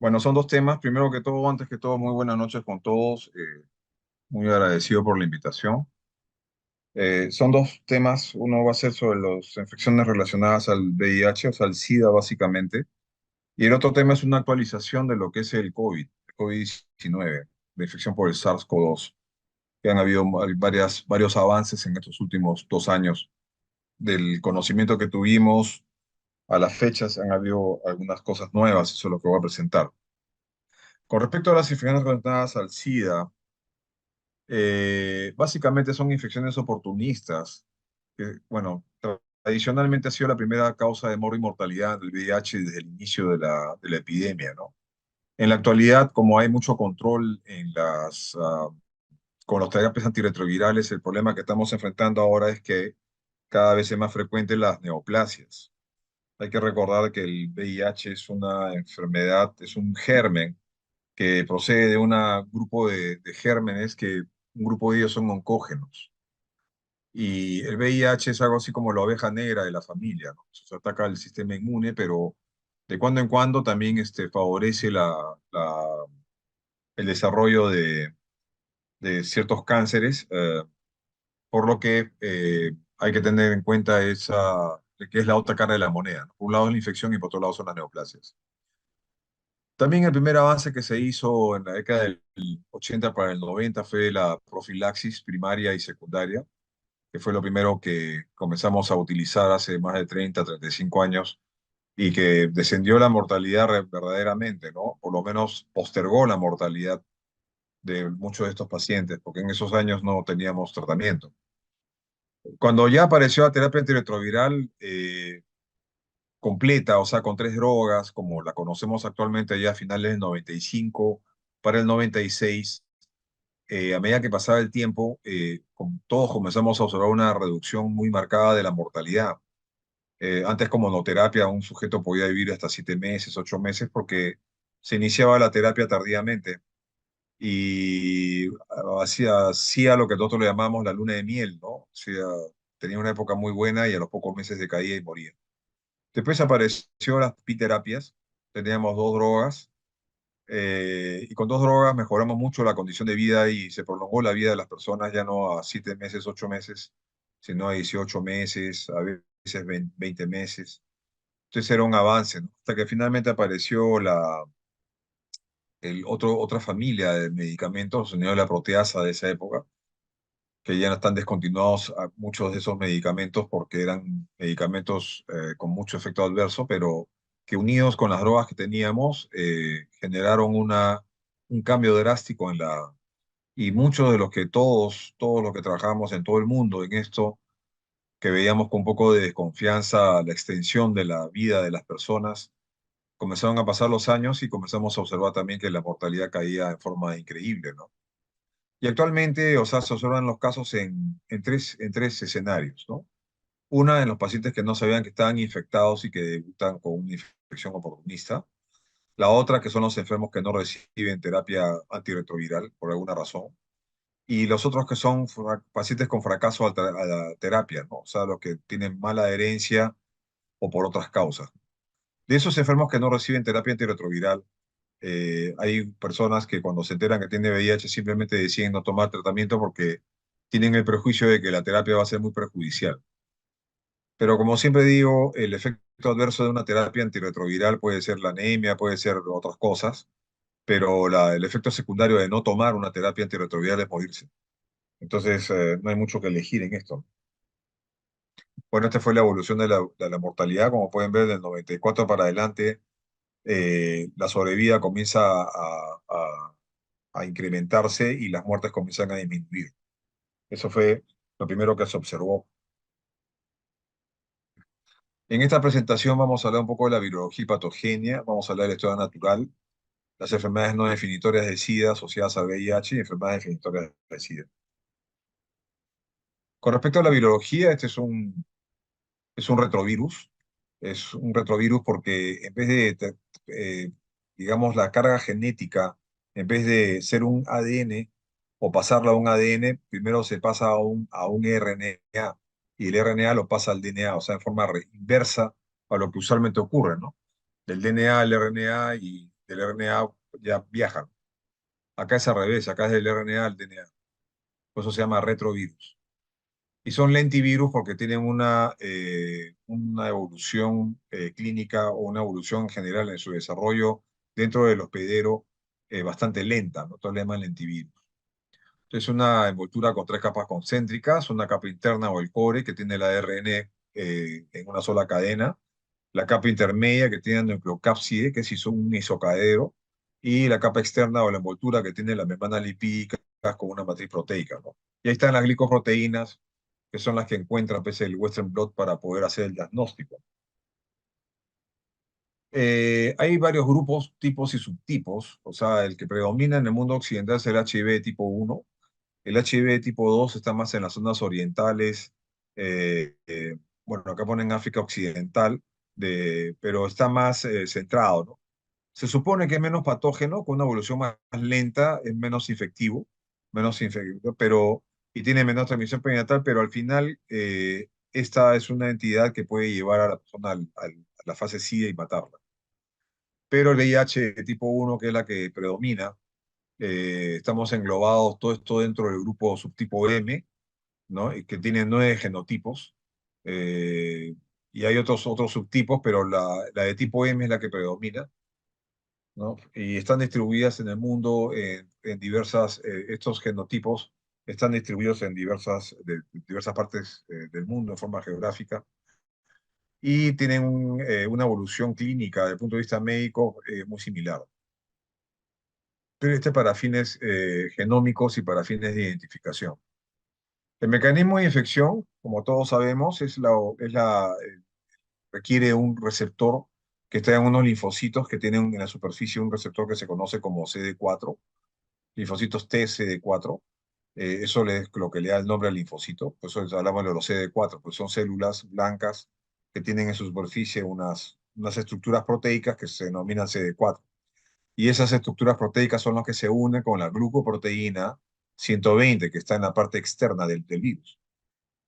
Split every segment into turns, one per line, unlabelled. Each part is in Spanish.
Bueno, son dos temas. Primero que todo, antes que todo, muy buenas noches con todos. Muy agradecido por la invitación. Son dos temas. Uno va a ser sobre las infecciones relacionadas al VIH, o sea, al SIDA básicamente. Y el otro tema es una actualización de lo que es el COVID, el COVID-19, la infección por el SARS-CoV-2, que han habido varios avances en estos últimos 2 años. Del conocimiento que tuvimos a las fechas, han habido algunas cosas nuevas, eso es lo que voy a presentar. Con respecto a las infecciones relacionadas al SIDA, básicamente son infecciones oportunistas, que, bueno, tradicionalmente ha sido la primera causa de muerte y mortalidad del VIH desde el inicio de la epidemia, ¿no? En la actualidad, como hay mucho control con las terapias antirretrovirales, el problema que estamos enfrentando ahora es que cada vez es más frecuente las neoplasias. Hay que recordar que el VIH es una enfermedad, es un germen que procede de un grupo de gérmenes que un grupo de ellos son oncógenos. Y el VIH es algo así como la oveja negra de la familia, ¿no? Se ataca el sistema inmune, pero de cuando en cuando también favorece el desarrollo de ciertos cánceres, por lo que hay que tener en cuenta que es la otra cara de la moneda, ¿no? Por un lado es la infección y por otro lado son las neoplasias. También el primer avance que se hizo en la década del 80 para el 90 fue la profilaxis primaria y secundaria, que fue lo primero que comenzamos a utilizar hace más de 35 años y que descendió la mortalidad verdaderamente, ¿no? Por lo menos postergó la mortalidad de muchos de estos pacientes, porque en esos años no teníamos tratamiento. Cuando ya apareció la terapia antirretroviral completa, o sea, con 3 drogas, como la conocemos actualmente ya a finales del 95, para el 96, a medida que pasaba el tiempo, todos comenzamos a observar una reducción muy marcada de la mortalidad. Antes, como monoterapia, un sujeto podía vivir hasta 7 meses, 8 meses, porque se iniciaba la terapia tardíamente y hacía lo que nosotros le llamamos la luna de miel, ¿no? O sea, tenía una época muy buena y a los pocos meses decaía y moría. Después apareció las piterapias, teníamos 2 drogas, y con 2 drogas mejoramos mucho la condición de vida y se prolongó la vida de las personas, ya no a 7 meses, 8 meses, sino a 18 meses, a veces 20 meses. Entonces era un avance, ¿no? Hasta que finalmente apareció otra familia de medicamentos, unido a la proteasa de esa época, que ya no están descontinuados muchos de esos medicamentos porque eran medicamentos con mucho efecto adverso, pero que unidos con las drogas que teníamos generaron un cambio drástico y muchos de todos los que trabajamos en todo el mundo en esto, que veíamos con un poco de desconfianza la extensión de la vida de las personas, comenzaron a pasar los años y comenzamos a observar también que la mortalidad caía en forma increíble, ¿no? Y actualmente, o sea, se observan los casos en tres escenarios, ¿no? Una, en los pacientes que no sabían que estaban infectados y que debutan con una infección oportunista. La otra, que son los enfermos que no reciben terapia antirretroviral por alguna razón. Y los otros que son pacientes con fracaso a la terapia, ¿no? O sea, los que tienen mala adherencia o por otras causas. De esos enfermos que no reciben terapia antirretroviral, hay personas que cuando se enteran que tiene VIH simplemente deciden no tomar tratamiento porque tienen el prejuicio de que la terapia va a ser muy perjudicial. Pero como siempre digo, el efecto adverso de una terapia antirretroviral puede ser la anemia, puede ser otras cosas, pero el efecto secundario de no tomar una terapia antirretroviral es morirse. Entonces, no hay mucho que elegir en esto. Bueno, esta fue la evolución de la mortalidad. Como pueden ver, del 94 para adelante, la sobrevida comienza a incrementarse y las muertes comienzan a disminuir. Eso fue lo primero que se observó. En esta presentación vamos a hablar un poco de la virología y patogenia, vamos a hablar de la historia natural, las enfermedades no definitorias de SIDA asociadas al VIH y enfermedades definitorias de SIDA. Con respecto a la virología, este es un retrovirus. Es un retrovirus porque en vez digamos, la carga genética, en vez de ser un ADN o pasarla a un ADN, primero se pasa a un RNA y el RNA lo pasa al DNA, o sea, en forma inversa a lo que usualmente ocurre, ¿no? Del DNA al RNA y del RNA ya viajan. Acá es al revés, acá es del RNA al DNA. Por eso se llama retrovirus. Y son lentivirus porque tienen una evolución clínica o una evolución en general en su desarrollo dentro del hospedero bastante lenta, ¿no? Entonces le llaman lentivirus. Es una envoltura con tres capas concéntricas, una capa interna o el core que tiene el ARN en una sola cadena, la capa intermedia que tiene el nucleocápside, que es un isocadero, y la capa externa o la envoltura que tiene la membrana lipídica con una matriz proteica, ¿no? Y ahí están las glicoproteínas, que son las que encuentran pues, el Western blot para poder hacer el diagnóstico. Hay varios grupos, tipos y subtipos, o sea, el que predomina en el mundo occidental es el HIV tipo 1. El HIV tipo 2 está más en las zonas orientales, eh, eh, bueno, acá ponen África Occidental, pero está más centrado, ¿no? Se supone que es menos patógeno, con una evolución más lenta, es menos infectivo, y tiene menos transmisión perinatal, pero al final esta es una entidad que puede llevar a la persona a la fase SIDA y matarla. Pero el VIH tipo 1, que es la que predomina, estamos englobados todo esto dentro del grupo subtipo M, ¿no? Y que tiene 9 genotipos. eh, y hay otros subtipos, pero la de tipo M es la que predomina, ¿no? Y están distribuidas en el mundo en diversas, estos genotipos están distribuidos en diversas partes del mundo de forma geográfica y tienen una evolución clínica desde el punto de vista médico muy similar. Pero este para fines genómicos y para fines de identificación. El mecanismo de infección, como todos sabemos, requiere un receptor que está en unos linfocitos que tienen en la superficie un receptor que se conoce como CD4, linfocitos TCD4. Eso es lo que le da el nombre al linfocito. Por eso hablamos de los CD4, pues son células blancas que tienen en su superficie unas estructuras proteicas que se denominan CD4. Y esas estructuras proteicas son las que se unen con la glucoproteína 120, que está en la parte externa del virus.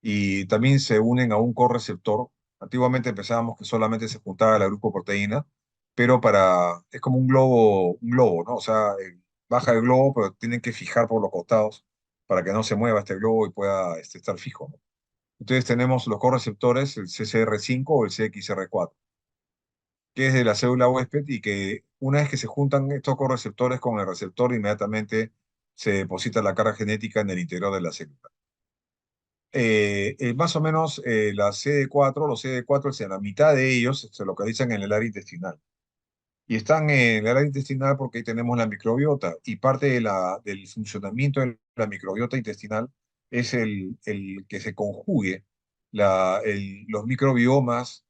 Y también se unen a un correceptor. Antiguamente pensábamos que solamente se juntaba la glucoproteína, pero es como un globo, ¿no? O sea, baja el globo, pero tienen que fijar por los costados para que no se mueva este globo y pueda estar fijo, ¿no? Entonces tenemos los correceptores, el CCR5 o el CXR4, que es de la célula huésped y que una vez que se juntan estos correceptores con el receptor, inmediatamente se deposita la carga genética en el interior de la célula. Más o menos los CD4, la mitad de ellos se localizan en el área intestinal. Y están en el área intestinal porque ahí tenemos la microbiota y parte del funcionamiento de la microbiota intestinal es el que se conjugue los microbiomas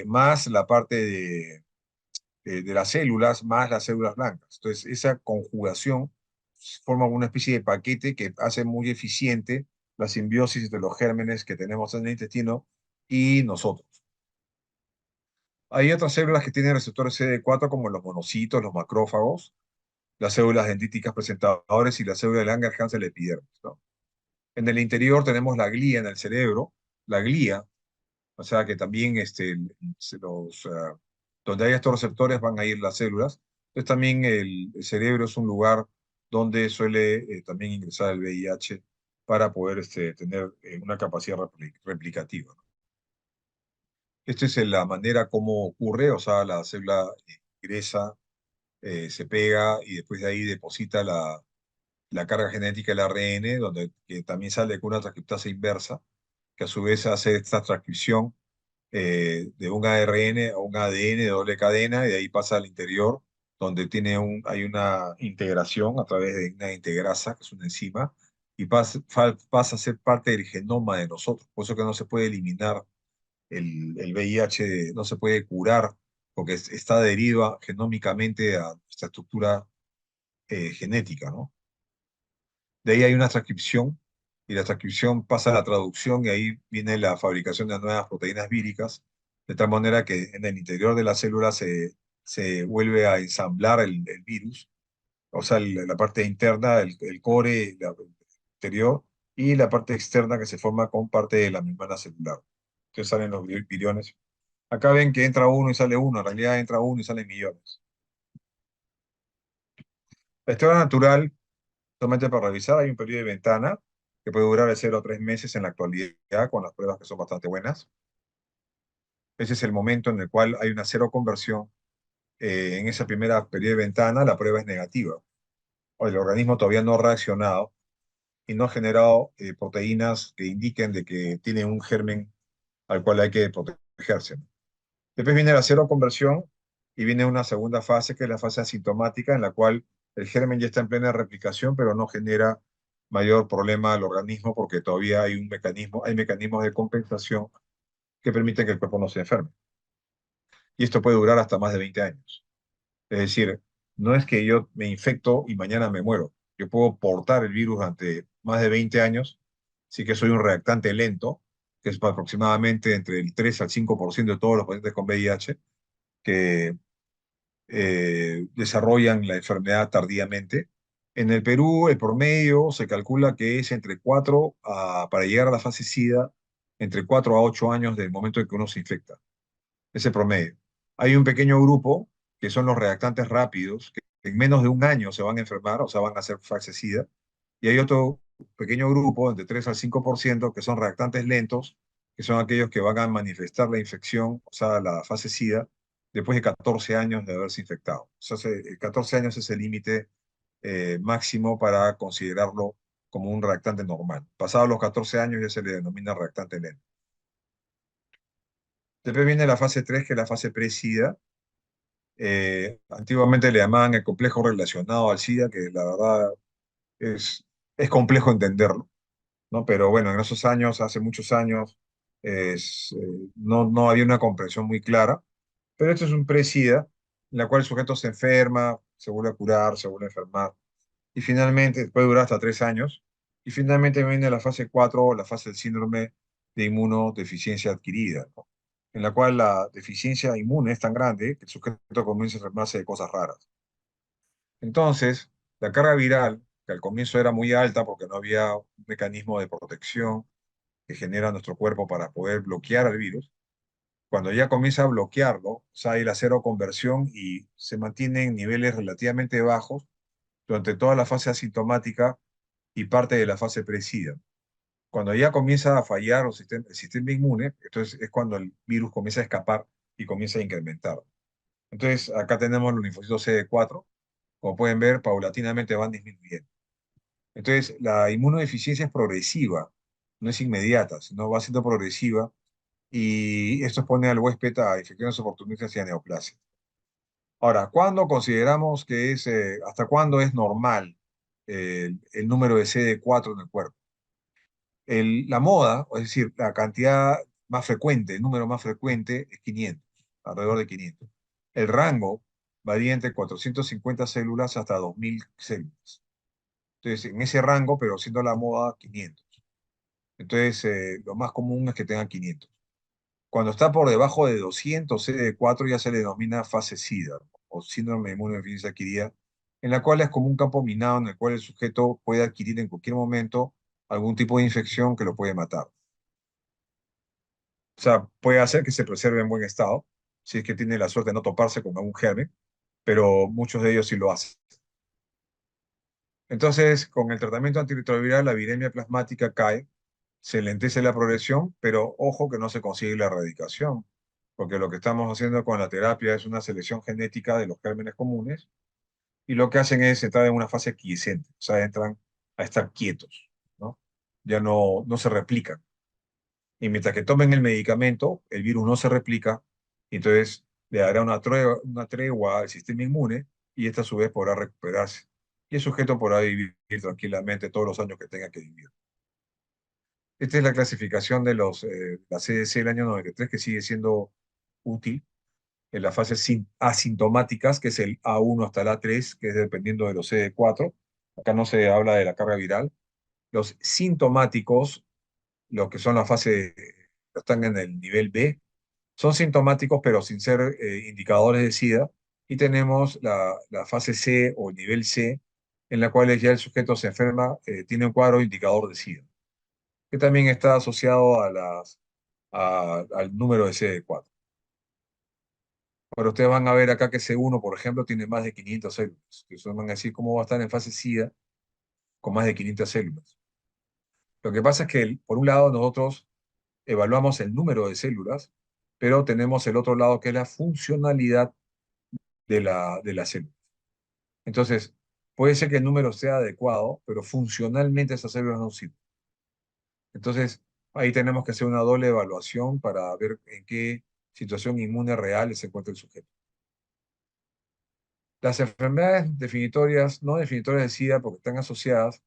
más la parte de las células más las células blancas. Entonces, esa conjugación forma una especie de paquete que hace muy eficiente la simbiosis de los gérmenes que tenemos en el intestino y nosotros. Hay otras células que tienen receptores CD4 como los monocitos, los macrófagos, las células dendríticas presentadores y las células de Langerhans del epidermis, ¿no? En el interior tenemos la glía en el cerebro, la glía, o sea que también donde hay estos receptores van a ir las células. Entonces también el cerebro es un lugar donde suele también ingresar el VIH para poder tener una capacidad replicativa, ¿no? Esta es la manera como ocurre, o sea, la célula ingresa, se pega y después de ahí deposita la carga genética del ARN, que también sale con una transcriptasa inversa, que a su vez hace esta transcripción de un ARN a un ADN de doble cadena y de ahí pasa al interior, donde hay una integración a través de una integrasa, que es una enzima, y pasa a ser parte del genoma de nosotros. Por eso que no se puede eliminar el VIH, no se puede curar, porque está adherido genómicamente a nuestra estructura genética, ¿no? De ahí hay una transcripción y la transcripción pasa a la traducción y ahí viene la fabricación de nuevas proteínas víricas, de tal manera que en el interior de la célula se vuelve a ensamblar el virus, o sea, la parte interna, el core, el interior, y la parte externa que se forma con parte de la membrana celular. Entonces salen los viriones. Acá ven que entra uno y sale uno, en realidad entra uno y salen millones. La historia natural, solamente para revisar, hay un periodo de ventana que puede durar de 0 a 3 meses en la actualidad, con las pruebas que son bastante buenas. Ese es el momento en el cual hay una cero conversión. En esa primera periodo de ventana, la prueba es negativa. O el organismo todavía no ha reaccionado y no ha generado proteínas que indiquen de que tiene un germen al cual hay que protegerse. Después viene la cero conversión y viene una segunda fase, que es la fase asintomática, en la cual el germen ya está en plena replicación, pero no genera mayor problema al organismo porque todavía hay mecanismos de compensación que permiten que el cuerpo no se enferme. Y esto puede durar hasta más de 20 años. Es decir, no es que yo me infecto y mañana me muero. Yo puedo portar el virus durante más de 20 años, sí que soy un reactante lento, que es aproximadamente entre el 3 al 5% de todos los pacientes con VIH, que desarrollan la enfermedad tardíamente. En el Perú, el promedio se calcula que es para llegar a la fase SIDA, entre 4 a 8 años del momento en que uno se infecta. Ese promedio. Hay un pequeño grupo que son los reactantes rápidos, que en menos de un año se van a enfermar, o sea, van a ser fase SIDA. Y hay otro pequeño grupo, entre 3 al 5%, que son reactantes lentos, que son aquellos que van a manifestar la infección, o sea, la fase SIDA, después de 14 años de haberse infectado. O sea, 14 años es el límite máximo para considerarlo como un reactante normal. Pasados los 14 años ya se le denomina reactante lento. Después viene la fase 3, que es la fase pre-SIDA. Antiguamente le llamaban el complejo relacionado al SIDA, que la verdad es, es complejo entenderlo, ¿no? Pero bueno, en esos años, hace muchos años, no había una comprensión muy clara. Pero esto es un pre-SIDA, en la cual el sujeto se enferma, se vuelve a curar, se vuelve a enfermar, y finalmente puede durar hasta 3 años. Y finalmente viene la fase 4, la fase del síndrome de inmunodeficiencia adquirida, ¿no? En la cual la deficiencia inmune es tan grande que el sujeto comienza a enfermarse de cosas raras. Entonces, la carga viral, que al comienzo era muy alta porque no había un mecanismo de protección que genera nuestro cuerpo para poder bloquear al virus, cuando ya comienza a bloquearlo, o sea, hay la cero conversión y se mantiene en niveles relativamente bajos durante toda la fase asintomática y parte de la fase pre-SIDA. Cuando ya comienza a fallar el sistema inmune, entonces es cuando el virus comienza a escapar y comienza a incrementar. Entonces, acá tenemos los linfocitos CD4, como pueden ver, paulatinamente van disminuyendo. Entonces, la inmunodeficiencia es progresiva, no es inmediata, sino va siendo progresiva, y esto expone al huésped a infecciones oportunistas y a neoplasia. Ahora, ¿cuándo consideramos que hasta cuándo es normal el número de CD4 en el cuerpo? La moda, es decir, la cantidad más frecuente, el número más frecuente es 500, alrededor de 500. El rango varía entre 450 células hasta 2000 células. Entonces, en ese rango, pero siendo la moda 500. Entonces, lo más común es que tengan 500. Cuando está por debajo de 200 CD4 ya se le denomina fase SIDA, o síndrome de inmunodeficiencia adquirida, en la cual es como un campo minado en el cual el sujeto puede adquirir en cualquier momento algún tipo de infección que lo puede matar. O sea, puede hacer que se preserve en buen estado, si es que tiene la suerte de no toparse con algún germen, pero muchos de ellos sí lo hacen. Entonces, con el tratamiento antirretroviral, la viremia plasmática cae, se lentece la progresión, pero ojo que no se consigue la erradicación, porque lo que estamos haciendo con la terapia es una selección genética de los gérmenes comunes, y lo que hacen es entrar en una fase quiescente, o sea, entran a estar quietos, ¿no? Ya no se replican. Y mientras que tomen el medicamento, el virus no se replica, y entonces le dará una tregua al sistema inmune, y esta a su vez podrá recuperarse. Y el sujeto podrá vivir tranquilamente todos los años que tenga que vivir. Esta es la clasificación de la CDC del año 93, que sigue siendo útil en las fases asintomáticas, que es el A1 hasta el A3, que es dependiendo de los CD4. Acá no se habla de la carga viral. Los sintomáticos, los que son la fase, están en el nivel B, son sintomáticos pero sin ser indicadores de SIDA. Y tenemos la fase C o nivel C, en la cual ya el sujeto se enferma, tiene un cuadro indicador de SIDA, que también está asociado al número de CD4. Pero ustedes van a ver acá que C1, por ejemplo, tiene más de 500 células. Que ustedes van a decir cómo va a estar en fase SIDA con más de 500 células. Lo que pasa es que, por un lado, nosotros evaluamos el número de células, pero tenemos el otro lado que es la funcionalidad de la célula. Entonces, puede ser que el número sea adecuado, pero funcionalmente esas células no sirven. Entonces, ahí tenemos que hacer una doble evaluación para ver en qué situación inmune real se encuentra el sujeto. Las enfermedades definitorias, no definitorias de SIDA, porque están asociadas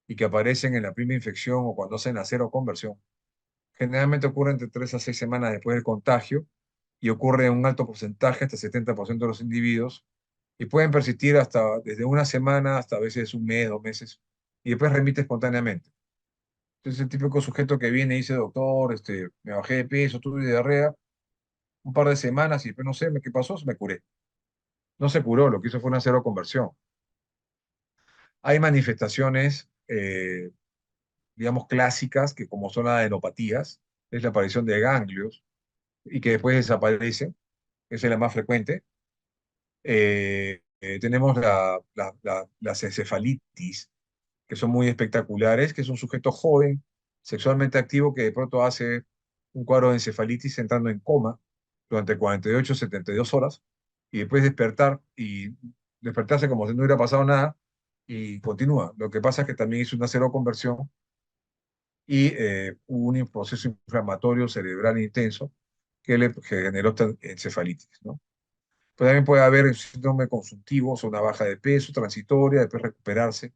y que aparecen en la primera infección o cuando hacen la seroconversión, generalmente ocurre entre 3 a 6 semanas después del contagio y ocurre en un alto porcentaje, hasta 70% de los individuos, y pueden persistir hasta desde una semana hasta a veces un mes, 2 meses, y después remite espontáneamente. Entonces, el típico sujeto que viene y dice, doctor, me bajé de peso, tuve diarrea, un par de semanas y después no sé qué pasó, me curé. No se curó, lo que hizo fue una seroconversión. Hay manifestaciones, digamos, clásicas, que como son las adenopatías, es la aparición de ganglios y que después desaparecen, esa es la más frecuente. Tenemos las encefalitis, que son muy espectaculares, que es un sujeto joven, sexualmente activo, que de pronto hace un cuadro de encefalitis entrando en coma durante 48 72 horas, y después despertar y despertarse como si no hubiera pasado nada, y continúa. Lo que pasa es que también hizo una seroconversión y hubo un proceso inflamatorio cerebral intenso que le generó esta encefalitis, ¿no? Pues también puede haber síndrome consultivo, o una baja de peso transitoria, después recuperarse,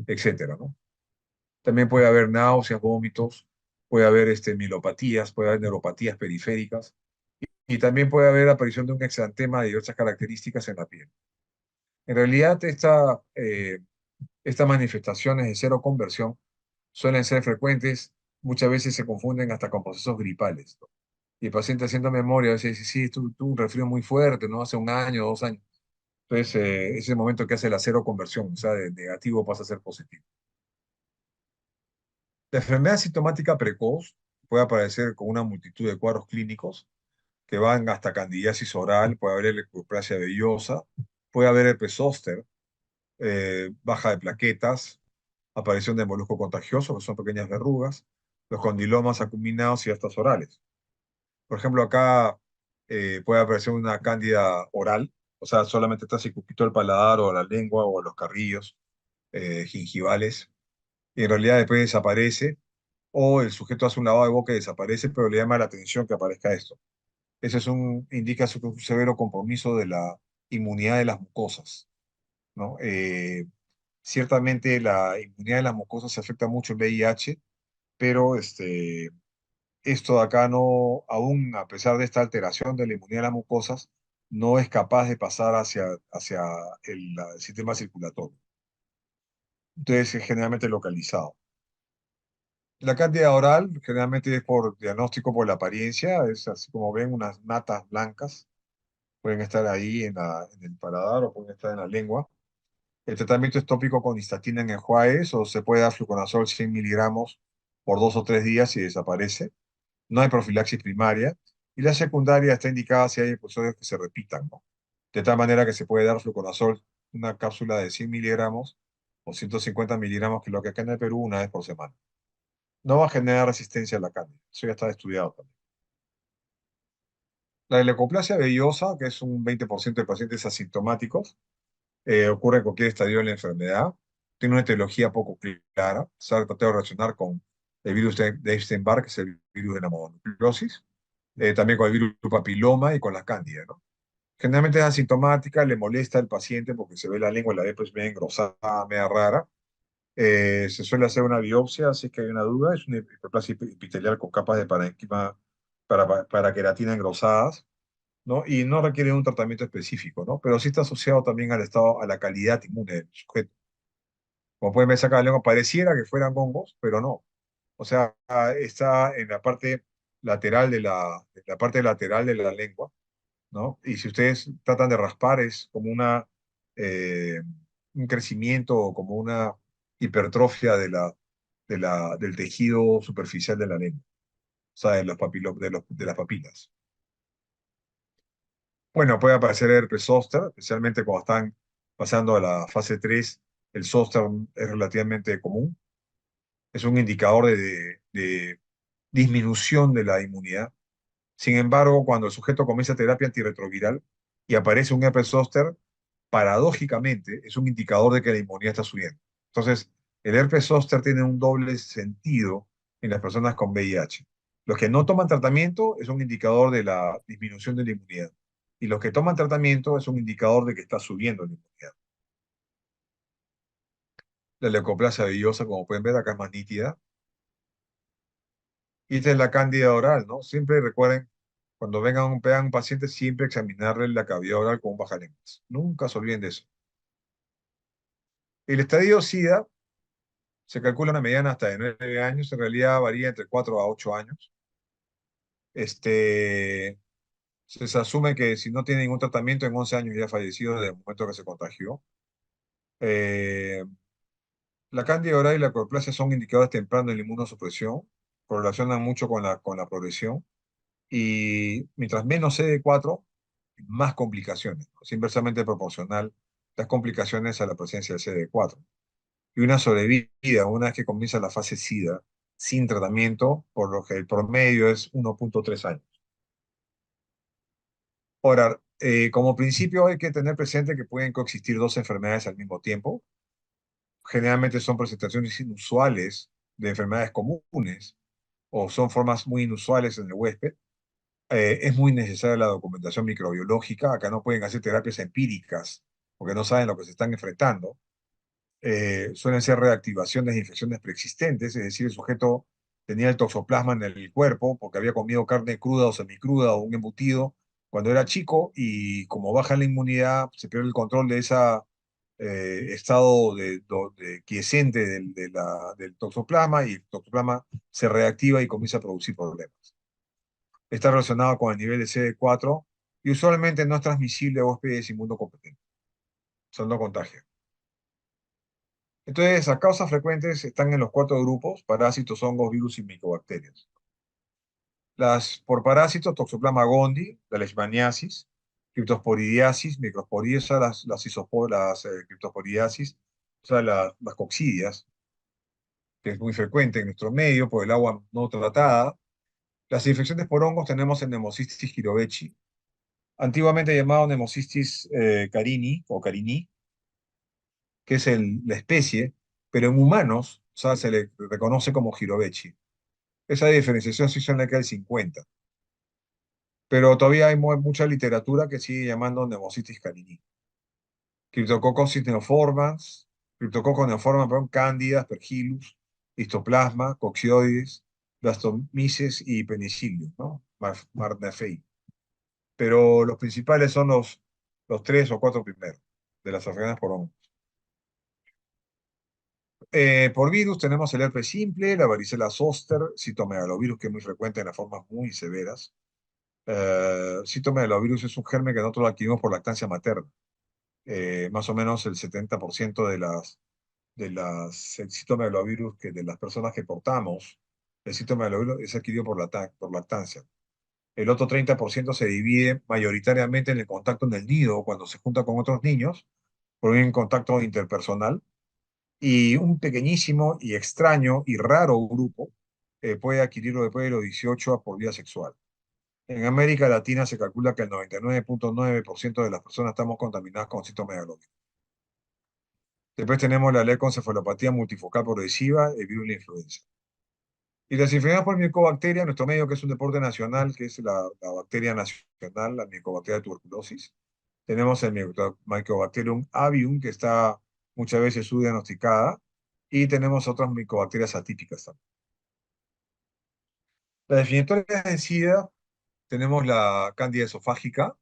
etcétera, ¿no? También puede haber náuseas, vómitos, puede haber mielopatías, puede haber neuropatías periféricas y también puede haber aparición de un exantema de diversas características en la piel. En realidad, estas manifestaciones de seroconversión suelen ser frecuentes, muchas veces se confunden hasta con procesos gripales, ¿no? Y el paciente haciendo memoria a veces dice, sí, tuve un resfrío muy fuerte, ¿no? Hace un año, 2 años. Entonces, es el momento que hace la seroconversión, o sea, de negativo pasa a ser positivo. La enfermedad sintomática precoz puede aparecer con una multitud de cuadros clínicos que van hasta candidiasis oral, puede haber leucoplasia vellosa, puede haber herpes zóster, baja de plaquetas, aparición de molusco contagioso, que son pequeñas verrugas, los condilomas acuminados y astas orales. Por ejemplo, acá puede aparecer una cándida oral, o sea, solamente está circunscrito al paladar o a la lengua o a los carrillos gingivales, y en realidad después desaparece, o el sujeto hace un lavado de boca y desaparece, pero le llama la atención que aparezca esto. Ese indica un severo compromiso de la inmunidad de las mucosas, ¿no? Ciertamente la inmunidad de las mucosas se afecta mucho el VIH, pero esto de acá no, aún a pesar de esta alteración de la inmunidad de las mucosas, no es capaz de pasar hacia el sistema circulatorio. Entonces es generalmente localizado. La cándida oral generalmente es por diagnóstico por la apariencia, es así como ven unas natas blancas, pueden estar ahí en el paladar o pueden estar en la lengua. El tratamiento es tópico con histatina en enjuagues o se puede dar fluconazol 100 miligramos por 2 o 3 días y desaparece. No hay profilaxis primaria y la secundaria está indicada si hay episodios que se repitan, ¿no? De tal manera que se puede dar fluconazol, una cápsula de 100 miligramos o 150 miligramos, que es lo que acá en el Perú, una vez por semana. No va a generar resistencia a la carne. Eso ya está estudiado también. La leucoplasia vellosa, que es un 20% de pacientes asintomáticos, ocurre en cualquier estadio de la enfermedad. Tiene una etiología poco clara. Se ha tratado de relacionar con el virus de Epstein-Barr, que es el virus de la mononucleosis, también con el virus papiloma y con la cándida, ¿no? Generalmente es asintomática, le molesta al paciente porque se ve la lengua y la ve pues media engrosada, media rara. Se suele hacer una biopsia, así que hay una duda. Es una hiperplasia epitelial con capas de parénquima para queratina engrosadas, ¿no? Y no requiere un tratamiento específico, ¿no? Pero sí está asociado también al estado, a la calidad inmune del sujeto. Como pueden ver, saca la lengua, pareciera que fueran hongos, pero no. O sea, está en la parte lateral de la parte lateral de la lengua, ¿no? Y si ustedes tratan de raspar, es como eh, un crecimiento o como una hipertrofia del tejido superficial de la lengua, o sea, de las papilas. Bueno, puede aparecer herpes zóster, especialmente cuando están pasando a la fase 3. El zóster es relativamente común. Es un indicador de disminución de la inmunidad. Sin embargo, cuando el sujeto comienza terapia antirretroviral y aparece un herpes zóster, paradójicamente es un indicador de que la inmunidad está subiendo. Entonces, el herpes zóster tiene un doble sentido en las personas con VIH. Los que no toman tratamiento es un indicador de la disminución de la inmunidad. Y los que toman tratamiento es un indicador de que está subiendo la inmunidad. La leucoplasia villosa, como pueden ver, acá es más nítida. Y esta es la cándida oral, ¿no? Siempre recuerden, cuando vean un paciente, siempre examinarle la cavidad oral con un bajalenguas. Nunca se olviden de eso. El estadio SIDA se calcula una mediana hasta de 9 años, en realidad varía entre 4 a 8 años. Este, se asume que si no tiene ningún tratamiento, en 11 años ya ha fallecido desde el momento que se contagió. Eh, la cándida oral y la coloplasia son indicadores tempranos de la inmunosupresión, correlacionan mucho con la progresión, y mientras menos CD4, más complicaciones, ¿no? Es inversamente proporcional las complicaciones a la presencia de CD4. Y una sobrevida, una vez que comienza la fase SIDA, sin tratamiento, por lo que el promedio es 1,3 años. Ahora, como principio hay que tener presente que pueden coexistir dos enfermedades al mismo tiempo. Generalmente son presentaciones inusuales de enfermedades comunes o son formas muy inusuales en el huésped. Es muy necesaria la documentación microbiológica. Acá no pueden hacer terapias empíricas porque no saben lo que se están enfrentando. Suelen ser reactivaciones de infecciones preexistentes, es decir, el sujeto tenía el toxoplasma en el cuerpo porque había comido carne cruda o semicruda o un embutido cuando era chico y como baja la inmunidad, se pierde el control de ese estado de quiescente del toxoplasma y el toxoplasma se reactiva y comienza a producir problemas. Está relacionado con el nivel de CD4 y usualmente no es transmisible a huéspedes inmunocompetentes, o sea, no contagia. Entonces, las causas frecuentes están en los cuatro grupos: parásitos, hongos, virus y micobacterias. Por parásitos, Toxoplasma gondii, la leishmaniasis, criptosporidiasis, microsporidiasis, criptosporidiasis, o sea, las coccidias, que es muy frecuente en nuestro medio por el agua no tratada. Las infecciones por hongos tenemos el Pneumocystis jirovecii, antiguamente llamado Pneumocystis carini o carini, que es la especie, pero en humanos, o sea, se le reconoce como jirovecii. Esa diferenciación se hizo en la década del 50, pero todavía hay mucha literatura que sigue llamando Pneumocystis carini. Cryptococcus neoformans, Cryptococcus neoformans, perdón, Cándida, Aspergillus, Histoplasma, Coccidioides, Blastomyces y Penicillium, ¿no? Marneffei. Pero los principales son los tres o cuatro primeros de las enfermedades por hongos. Por virus tenemos el herpes simple, la varicela zoster, citomegalovirus, que es muy frecuente en las formas muy severas. Citomegalovirus es un germen que nosotros lo adquirimos por lactancia materna. Más o menos el 70% el citomegalovirus de las personas que portamos, el citomegalovirus es adquirido por lactancia. El otro 30% se divide mayoritariamente en el contacto en el nido, cuando se junta con otros niños, por un contacto interpersonal, y un pequeñísimo y extraño y raro grupo puede adquirirlo después de los 18 por vía sexual. En América Latina se calcula que el 99,9% de las personas estamos contaminadas con citomegalovirus. Después tenemos la leucoencefalopatía multifocal progresiva, el virus de la influenza. Y las enfermedades por micobacteria, nuestro medio, que es un deporte nacional, que es la bacteria nacional, la micobacteria de tuberculosis. Tenemos el Mycobacterium avium, que está muchas veces subdiagnosticada, y tenemos otras micobacterias atípicas también. Las definitorias de SIDA, tenemos la cándida esofágica,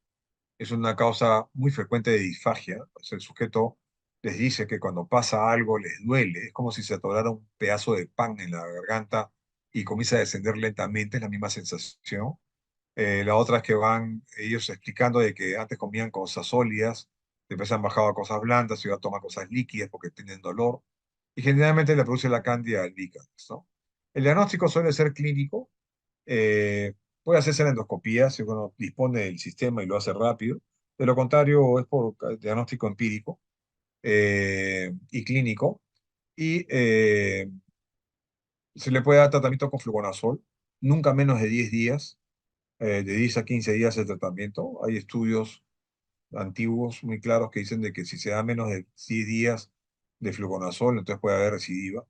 es una causa muy frecuente de disfagia. O sea, el sujeto les dice que cuando pasa algo les duele, es como si se atorara un pedazo de pan en la garganta y comienza a descender lentamente, es la misma sensación. La otra es que van ellos explicando de que antes comían cosas sólidas, después han bajado a cosas blandas y ahora toman cosas líquidas porque tienen dolor. Y generalmente le produce la cándida albicans, ¿no? El diagnóstico suele ser clínico, eh, puede hacerse la endoscopía si uno dispone del sistema y lo hace rápido. De lo contrario, es por diagnóstico empírico y clínico. Y se le puede dar tratamiento con fluconazol, nunca menos de 10 días, de 10 a 15 días de tratamiento. Hay estudios antiguos muy claros que dicen de que si se da menos de 10 días de fluconazol, entonces puede haber recidiva.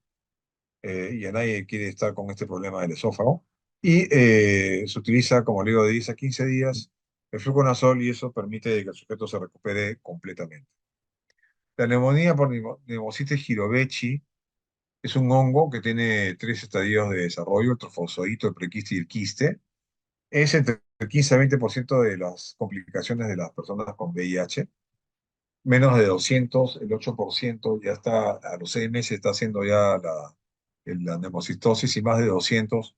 Y a nadie quiere estar con este problema del esófago. Y se utiliza, como le digo, de 10 a 15 días el fluconazol y eso permite que el sujeto se recupere completamente. La neumonía por neumocitis girovechi es un hongo que tiene tres estadios de desarrollo: el trofozoito, el prequiste y el quiste. Es entre el 15 a 20% de las complicaciones de las personas con VIH. Menos de 200, el 8% ya está, a los 6 meses está haciendo ya la neumocitosis, y más de 200,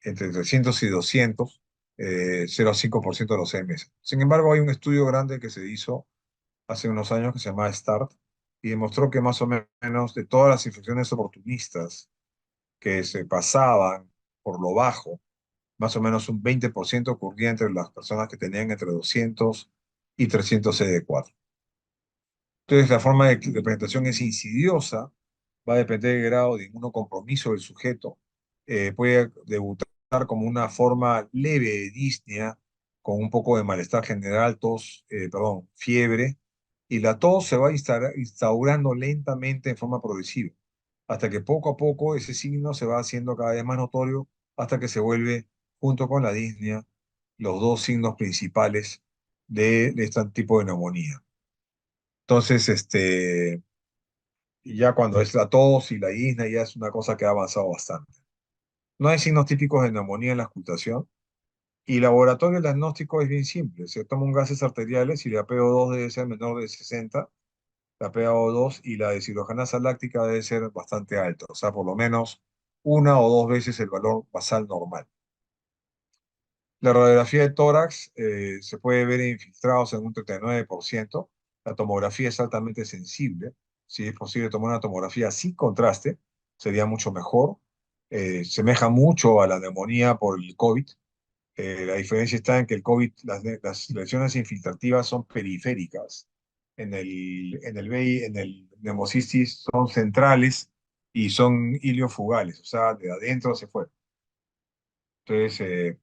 entre 300 y 200, 0,5% a los 6 meses. Sin embargo, hay un estudio grande que se hizo hace unos años que se llama START y demostró que más o menos de todas las infecciones oportunistas que se pasaban por lo bajo, más o menos un 20% ocurría entre las personas que tenían entre 200 y 300 CD4. Entonces, la forma de presentación es insidiosa, va a depender del grado de inmunocompromiso del sujeto. Puede debutar como una forma leve de disnea, con un poco de malestar general, tos, perdón, fiebre, y la tos se va instaurando lentamente en forma progresiva, hasta que poco a poco ese signo se va haciendo cada vez más notorio, hasta que se vuelve, junto con la disnea, los dos signos principales de este tipo de neumonía. Entonces, y ya cuando es la tos y la disnea, ya es una cosa que ha avanzado bastante. No hay signos típicos de neumonía en la auscultación, y el laboratorio diagnóstico es bien simple. Se toman gases arteriales y la PO2 debe ser menor de 60, la PaO2, y la deshidrogenasa láctica debe ser bastante alta, o sea, por lo menos una o dos veces el valor basal normal. La radiografía de tórax se puede ver infiltrados en un 39%. La tomografía es altamente sensible. Si es posible tomar una tomografía sin contraste, sería mucho mejor. Semeja mucho a la neumonía por el COVID. La diferencia está en que el COVID, las lesiones infiltrativas son periféricas. En el VI, en el neumocistis son centrales y son iliofugales, o sea, de adentro hacia afuera. Entonces,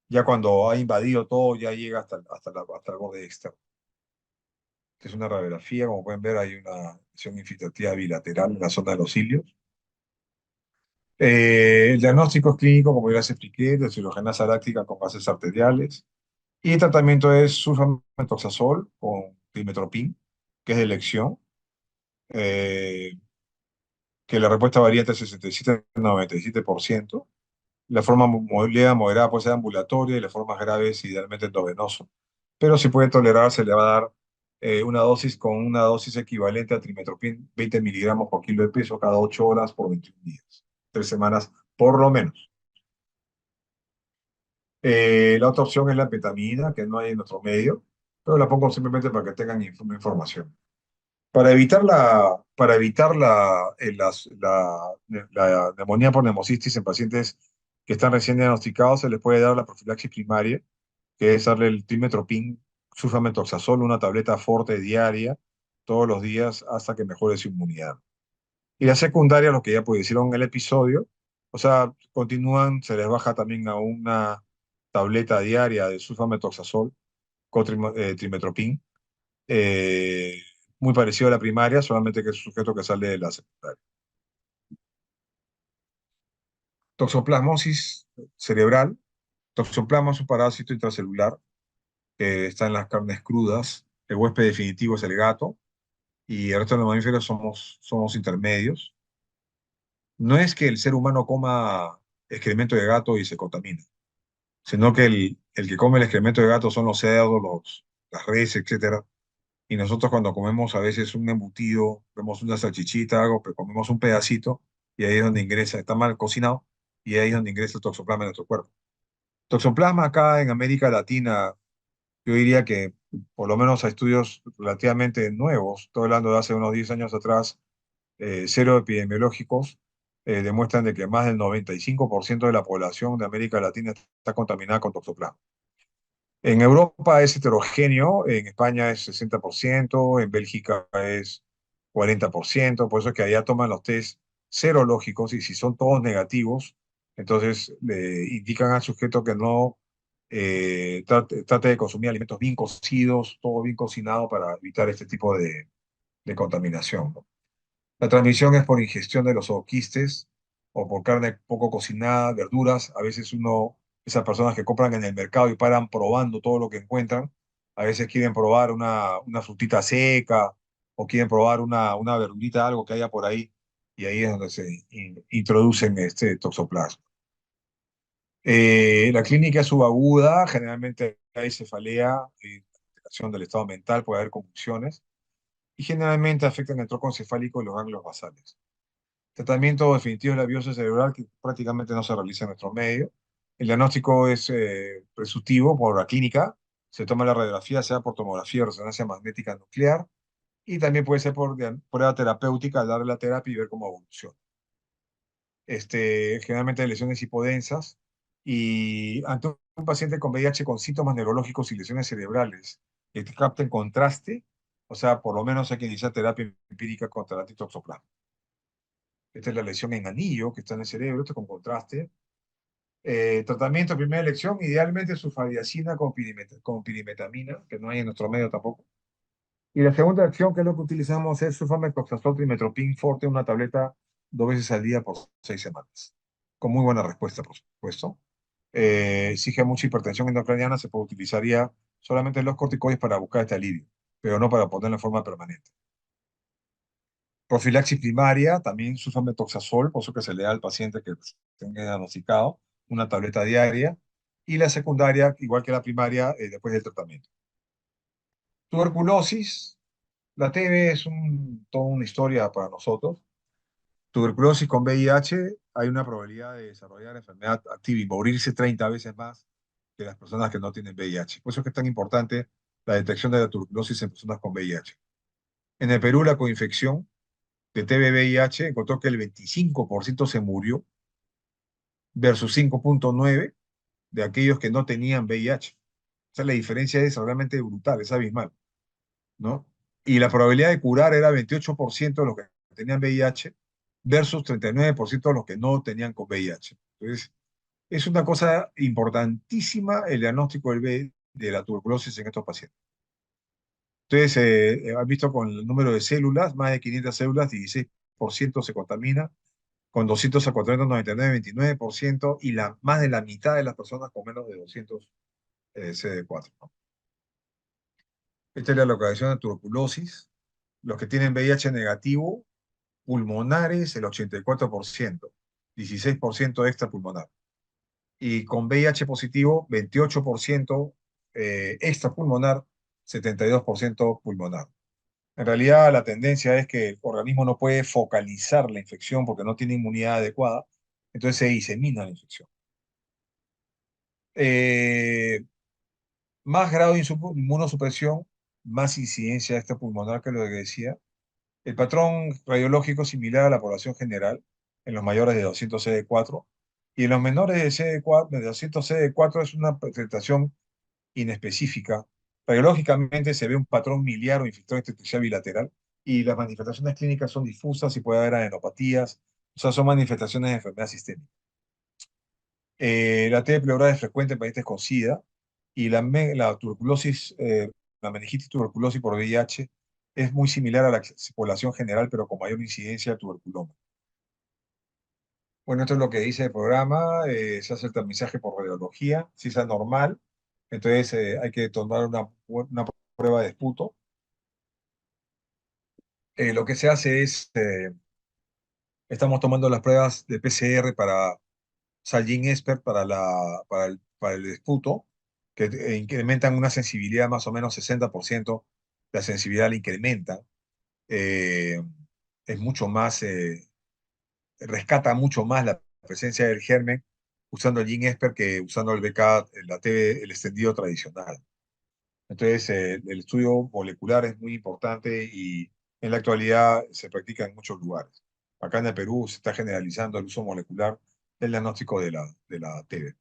ya cuando ha invadido todo, ya llega hasta el borde externo. Esta es una radiografía, como pueden ver, hay una lesión infiltrativa bilateral en la zona de los cilios. El diagnóstico es clínico, como ya les expliqué, de deshidrogenasa láctica con gases arteriales. Y el tratamiento es sulfamethoxazol con trimethoprim, que es de elección, eh, que la respuesta varía entre 67 y 97%. La forma leve moderada puede ser ambulatoria y las formas graves idealmente endovenoso. Pero si puede tolerar, se le va a dar una dosis con una dosis equivalente a trimethoprim, 20 miligramos por kilo de peso cada 8 horas por 21 días, 3 semanas por lo menos. La otra opción es la anfetamina, que no hay en nuestro medio, pero la pongo simplemente para que tengan información. Para evitar la neumonía por neumocistis en pacientes que están recién diagnosticados, se les puede dar la profilaxis primaria, que es darle el trimethoprim, sulfamethoxazol, una tableta fuerte diaria, todos los días hasta que mejore su inmunidad. Y la secundaria, los que ya pues hicieron el episodio, o sea, continúan, se les baja también a una tableta diaria de sulfamethoxazol con trimethoprim, eh, muy parecido a la primaria, solamente que es un sujeto que sale de la secundaria. Toxoplasmosis cerebral. Toxoplasma es un parásito intracelular que está en las carnes crudas. El huésped definitivo es el gato y el resto de los mamíferos somos intermedios. No es que el ser humano coma excremento de gato y se contamina, sino que el que come el excremento de gato son los cerdos, las reses, etcétera. Y nosotros cuando comemos a veces un embutido, vemos una salchichita, algo, pero comemos un pedacito y ahí es donde ingresa, está mal cocinado, y ahí es donde ingresa el toxoplasma en nuestro cuerpo. Toxoplasma acá en América Latina, yo diría que por lo menos hay estudios relativamente nuevos, estoy hablando de hace unos 10 años atrás, cero epidemiológicos, demuestran de que más del 95% de la población de América Latina está contaminada con toxoplasma. En Europa es heterogéneo, en España es 60%, en Bélgica es 40%, por eso es que allá toman los test serológicos y si son todos negativos, entonces le indican al sujeto que no trate de consumir alimentos bien cocidos, todo bien cocinado para evitar este tipo de contaminación, ¿no? La transmisión es por ingestión de los zooquistes o por carne poco cocinada, verduras. A veces esas personas que compran en el mercado y paran probando todo lo que encuentran, a veces quieren probar una frutita seca o quieren probar una verdurita, algo que haya por ahí, y ahí es donde se introducen este toxoplasma. La clínica es subaguda, generalmente hay cefalea, alteración del estado mental, puede haber convulsiones, y generalmente afectan el tronco encefálico y los ganglios basales. Tratamiento definitivo de la biopsia cerebral que prácticamente no se realiza en nuestro medio. El diagnóstico es presuntivo por la clínica. Se toma la radiografía, sea por tomografía o resonancia magnética nuclear, y también puede ser por prueba terapéutica, al darle la terapia y ver cómo evoluciona. Generalmente lesiones hipodensas, y ante un paciente con VIH con síntomas neurológicos y lesiones cerebrales que capten contraste, o sea, por lo menos hay que iniciar terapia empírica contra la titoxoplasma. Esta es la lesión en anillo que está en el cerebro, esto con contraste. Tratamiento, primera elección, idealmente sulfadiazina con pirimetamina, que no hay en nuestro medio tampoco. Y la segunda acción, que es lo que utilizamos, es sulfamethoxazol trimetoprim forte, una tableta 2 veces al día por 6 semanas. Con muy buena respuesta, por supuesto. Exige mucha hipertensión endocraniana, se puede utilizaría solamente los corticoides para buscar este alivio, pero no para ponerlo en forma permanente. Profilaxis primaria, también sulfamethoxazol, por eso que se le da al paciente que tenga diagnosticado, una tableta diaria. Y la secundaria, igual que la primaria, después del tratamiento. Tuberculosis, la TB es toda una historia para nosotros. Tuberculosis con VIH, hay una probabilidad de desarrollar enfermedad activa y morirse 30 veces más que las personas que no tienen VIH. Por eso es que es tan importante la detección de la tuberculosis en personas con VIH. En el Perú, la coinfección de TB-VIH encontró que el 25% se murió versus 5,9 de aquellos que no tenían VIH. O sea, la diferencia es realmente brutal, es abismal, ¿no? Y la probabilidad de curar era 28% de los que tenían VIH versus 39% de los que no tenían con VIH. Entonces, es una cosa importantísima el diagnóstico de la tuberculosis en estos pacientes. Entonces, han visto con el número de células, más de 500 células, 16% se contamina, con 200 a 499, 29%, y más de la mitad de las personas con menos de 200 CD4, ¿no? Esta es la localización de tuberculosis. Los que tienen VIH negativo, pulmonares, el 84%, 16% extrapulmonar. Y con VIH positivo, 28% extrapulmonar, 72% pulmonar. En realidad, la tendencia es que el organismo no puede focalizar la infección porque no tiene inmunidad adecuada, entonces se disemina la infección. Eh, Más grado de inmunosupresión, más incidencia extrapulmonar que lo que decía. El patrón radiológico es similar a la población general en los mayores de 200 CD4 y en los menores de CD4, de 200 CD4 es una presentación inespecífica. Radiológicamente se ve un patrón miliar o infiltrado intersticial bilateral y las manifestaciones clínicas son difusas y puede haber adenopatías, o sea, son manifestaciones de enfermedad sistémica. La T pleural es frecuente en pacientes con SIDA y la tuberculosis, la meningitis tuberculosis por VIH es muy similar a la población general, pero con mayor incidencia de tuberculoma. Bueno, esto es lo que dice el programa. Se hace el tamizaje por radiología, si es anormal, entonces hay que tomar una prueba de esputo. Lo que se hace es, estamos tomando las pruebas de PCR para Salgin Expert para el esputo, que incrementan una sensibilidad más o menos 60%, la sensibilidad la incrementan. eh, es mucho más, rescata mucho más la presencia del germen usando el Gene Expert que usando el BK, el extendido tradicional. Entonces, el estudio molecular es muy importante y en la actualidad se practica en muchos lugares. Acá en el Perú se está generalizando el uso molecular del diagnóstico de la TB.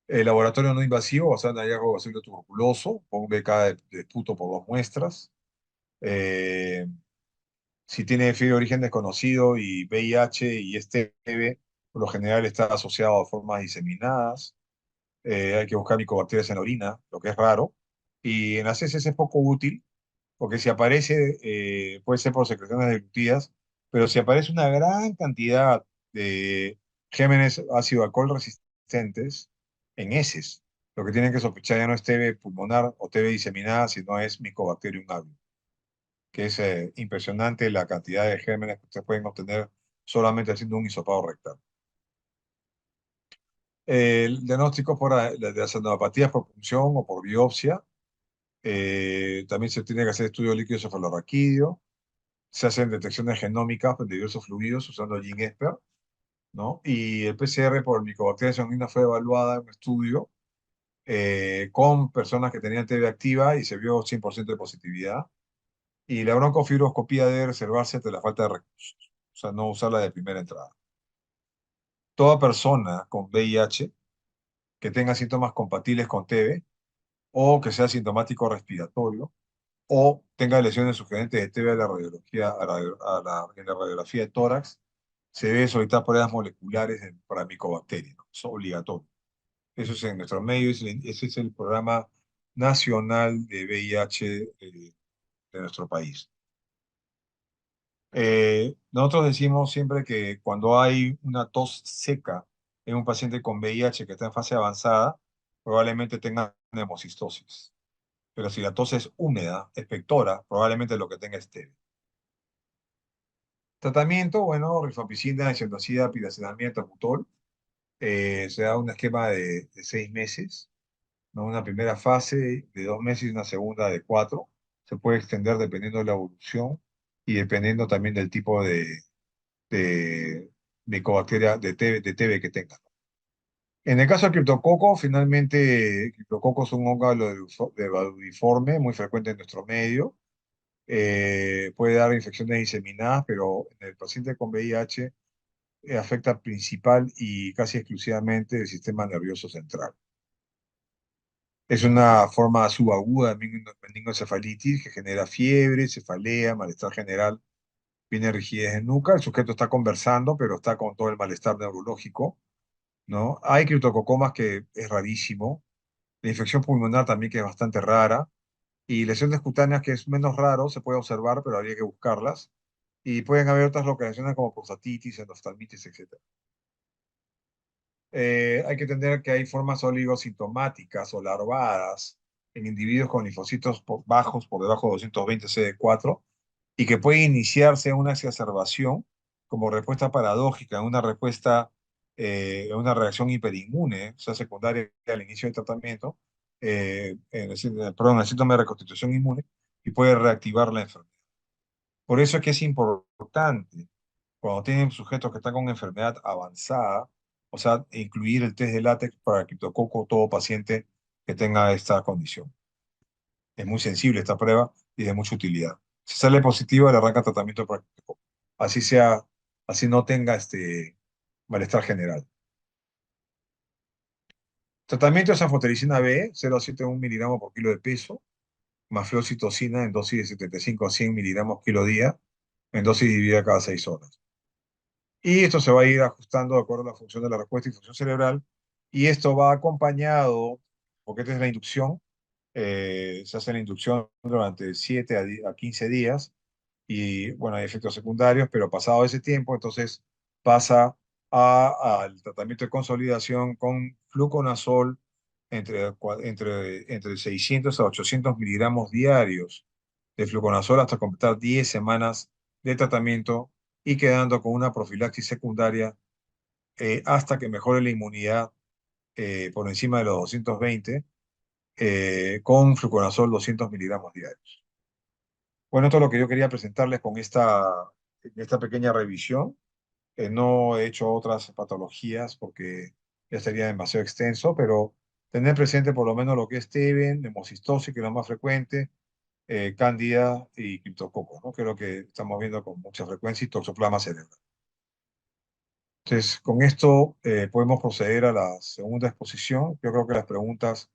El laboratorio no invasivo basado en hallazgo de bacilo tuberculoso, con BK de esputo por 2 muestras. Eh, si tiene fiebre de origen desconocido y VIH y este TB, por lo general está asociado a formas diseminadas. Hay que buscar micobacterias en la orina, lo que es raro. Y en las heces es poco útil, porque si aparece, puede ser por secreciones deglutidas, pero si aparece una gran cantidad de gérmenes ácido alcohol resistentes en heces, lo que tienen que sospechar ya no es TB pulmonar o TB diseminada, sino es Mycobacterium avium, que es impresionante la cantidad de gérmenes que ustedes pueden obtener solamente haciendo un hisopado rectal. El diagnóstico de las adenopatías por punción o por biopsia. También se tiene que hacer estudio de líquido cefalorraquídeo. Se hacen detecciones genómicas de diversos fluidos usando GeneXpert, ¿no? Y el PCR por micobacterias sanguíneas fue evaluada en un estudio con personas que tenían TB activa y se vio 100% de positividad. Y la broncofibroscopía debe reservarse ante la falta de recursos, o sea, no usarla de primera entrada. Toda persona con VIH que tenga síntomas compatibles con TB o que sea sintomático respiratorio o tenga lesiones sugerentes de TB a la radiología, en la radiografía de tórax, se debe solicitar pruebas moleculares para micobacterias, ¿no? Es obligatorio. Eso es en nuestro medio, ese es el programa nacional de VIH de nuestro país. Nosotros decimos siempre que cuando hay una tos seca en un paciente con VIH que está en fase avanzada, probablemente tenga hemocistosis. Pero si la tos es húmeda, expectora, probablemente lo que tenga es TB. Tratamiento, bueno, rifampicina, isoniazida, piracetamida, butol. Se da un esquema de 6 meses, ¿no? Una primera fase de 2 meses y una segunda de 4. Se puede extender dependiendo de la evolución y dependiendo también del tipo de Mycobacteria, de TB que tenga. En el caso del criptococo, finalmente, el criptococo es un hongo de baludiforme muy frecuente en nuestro medio. Puede dar infecciones diseminadas, pero en el paciente con VIH afecta principal y casi exclusivamente el sistema nervioso central. Es una forma subaguda de meningoencefalitis que genera fiebre, cefalea, malestar general, viene rigidez en nuca. El sujeto está conversando, pero está con todo el malestar neurológico, ¿no? Hay criptococomas que es rarísimo. La infección pulmonar también que es bastante rara. Y lesiones cutáneas que es menos raro, se puede observar, pero habría que buscarlas. Y pueden haber otras localizaciones como prostatitis, endoftalmitis, etc. Hay que entender que hay formas oligosintomáticas o larvadas en individuos con linfocitos bajos por debajo de 220 CD4 y que puede iniciarse una exacerbación como respuesta paradójica, una reacción hiperinmune, o sea, secundaria al inicio del tratamiento, perdón, el síndrome de reconstitución inmune y puede reactivar la enfermedad. Por eso es que es importante cuando tienen sujetos que están con enfermedad avanzada, o sea, incluir el test de látex para el criptococo todo paciente que tenga esta condición. Es muy sensible esta prueba y de mucha utilidad. Si sale positiva, le arranca tratamiento para el criptococo. Así sea, así no tenga malestar general. Tratamiento es anfotericina B, 0,71 miligramos por kilo de peso, más fluoxitocina en dosis de 75 a 100 miligramos kilo día, en dosis dividida cada 6 horas. Y esto se va a ir ajustando de acuerdo a la función de la respuesta y función cerebral. Y esto va acompañado, porque esta es la inducción, se hace la inducción durante 7 a 15 días y bueno, hay efectos secundarios, pero pasado ese tiempo, entonces pasa al tratamiento de consolidación con fluconazol entre 600 a 800 miligramos diarios de fluconazol hasta completar 10 semanas de tratamiento y quedando con una profilaxis secundaria hasta que mejore la inmunidad por encima de los 220 con fluconazol 200 miligramos diarios. Bueno, esto es lo que yo quería presentarles con esta pequeña revisión. No he hecho otras patologías porque ya sería demasiado extenso, pero tener presente por lo menos lo que es TB, hemocistosis, que es lo más frecuente, cándida y criptococo, ¿no? Que es lo que estamos viendo con mucha frecuencia y toxoplasma cerebral. Entonces, con esto podemos proceder a la segunda exposición. Yo creo que las preguntas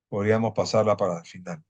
podríamos pasarla para el final.